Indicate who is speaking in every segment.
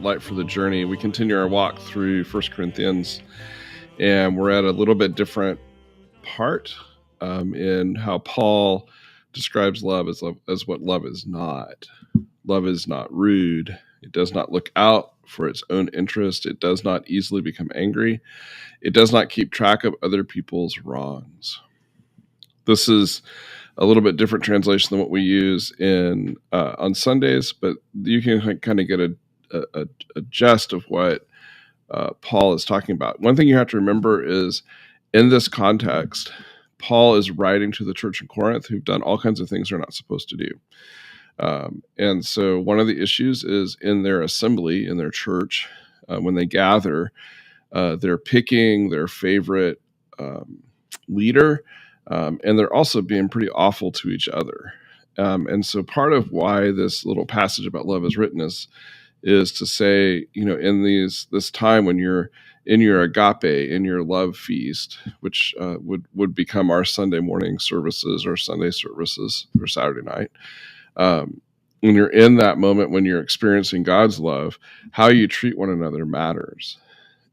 Speaker 1: Light for the Journey. We continue our walk through 1 Corinthians, and we're at a little bit different part in how Paul describes love as what love is not. Love is not rude. It does not look out for its own interest. It does not easily become angry. It does not keep track of other people's wrongs. This is a little bit different translation than what we use in on Sundays, but you can kind of get a gist of what Paul is talking about. One thing you have to remember is, in this context, Paul is writing to the church in Corinth who've done all kinds of things they're not supposed to do. And so one of the issues is in their assembly, in their church, when they gather, they're picking their favorite leader, and they're also being pretty awful to each other. And so part of why this little passage about love is written is to say, in this time when you're in your agape, in your love feast, which would become our Sunday morning services or Sunday services or Saturday night, when you're in that moment, when you're experiencing God's love, how you treat one another matters.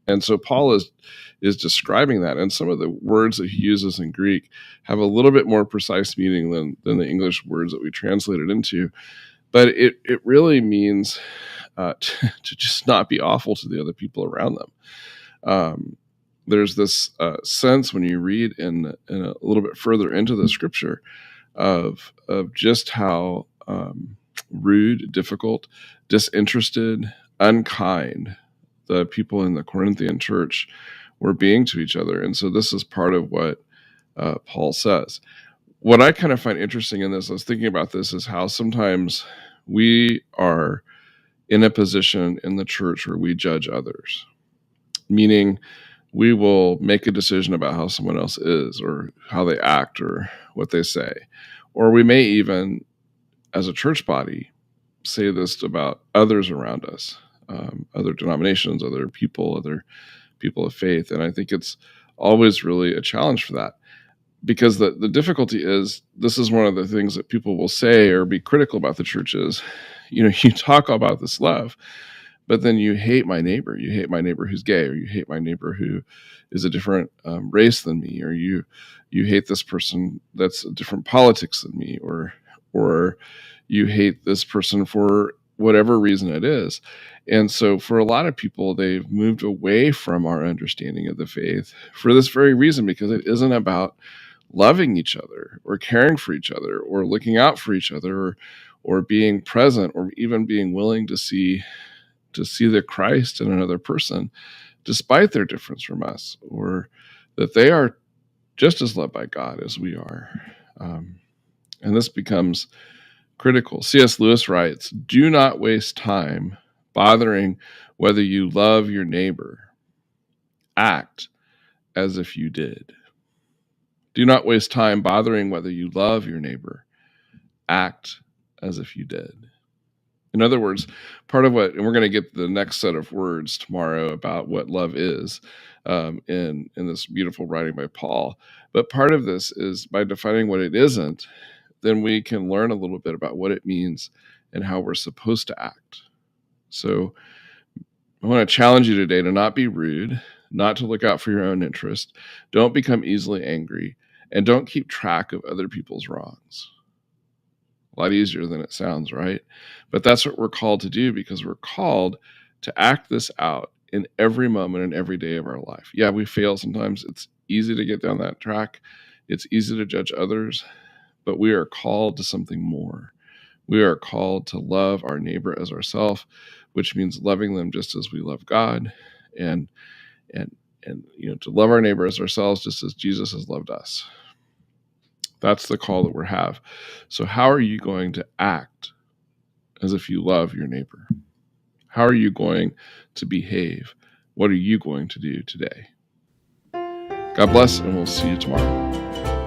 Speaker 1: And so Paul is describing that, and some of the words that he uses in Greek have a little bit more precise meaning than the English words that we translated into. But it really means to just not be awful to the other people around them. There's this sense when you read in a little bit further into the scripture of just how rude, difficult, disinterested, unkind the people in the Corinthian church were being to each other. And so this is part of what Paul says. What I kind of find interesting in this, I was thinking about this, is how sometimes we are in a position in the church where we judge others, meaning we will make a decision about how someone else is or how they act or what they say. Or we may even, as a church body, say this about others around us, other denominations, other people of faith. And I think it's always really a challenge for that, because the difficulty is, this is one of the things that people will say or be critical about the church is, you talk about this love, but then you hate my neighbor. You hate my neighbor who's gay, or you hate my neighbor who is a different race than me, or you hate this person that's a different politics than me, or you hate this person for whatever reason it is. And so for a lot of people, they've moved away from our understanding of the faith for this very reason, because it isn't about loving each other or caring for each other or looking out for each other or being present or even being willing to see the Christ in another person, despite their difference from us, or that they are just as loved by God as we are. And this becomes critical. C.S. Lewis writes, "Do not waste time bothering whether you love your neighbor. Act as if you did." Do not waste time bothering whether you love your neighbor. Act as if you did. In other words, part of what, and we're going to get the next set of words tomorrow about what love is in this beautiful writing by Paul. But part of this is by defining what it isn't, then we can learn a little bit about what it means and how we're supposed to act. So I want to challenge you today to not be rude, not to look out for your own interest. Don't become easily angry, and don't keep track of other people's wrongs. A lot easier than it sounds, right? But that's what we're called to do, because we're called to act this out in every moment and every day of our life. Yeah, we fail sometimes. It's easy to get down that track. It's easy to judge others, but we are called to something more. We are called to love our neighbor as ourselves, which means loving them just as we love God, and to love our neighbor as ourselves just as Jesus has loved us. That's the call that we have. So how are you going to act as if you love your neighbor? How are you going to behave? What are you going to do today? God bless, and we'll see you tomorrow.